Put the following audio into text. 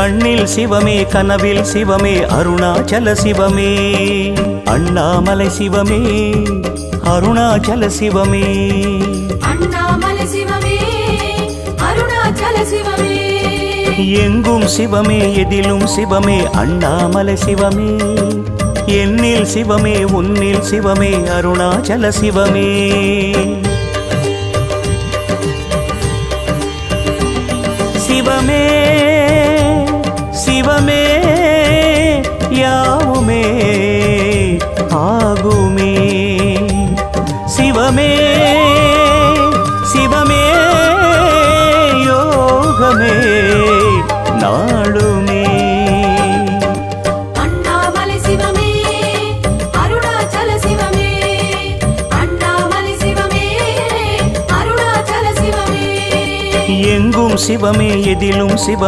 கண்ணில் சிவமே கனவில் சிவமே அருணாச்சல சிவமே அண்ணாமலை சிவமே அருணாச்சல சிவமே அண்ணாமலை சிவமே அருணாச்சல சிவமே எங்கும் சிவமே எதிலும் சிவமே அண்ணாமலை சிவமே என்னில் சிவமே உன்னில் சிவமே அருணாச்சல சிவமே சிவமே சிவமே யாவுமே ஆகுமே சிவமே சிவமே யோகமே நாளுமே அண்ணாமலை சிவமே அருணாச்சல சிவமே அண்ணாமலை சிவமே அருணாச்சல சிவமே எங்கும் சிவமே எதிலும் சிவ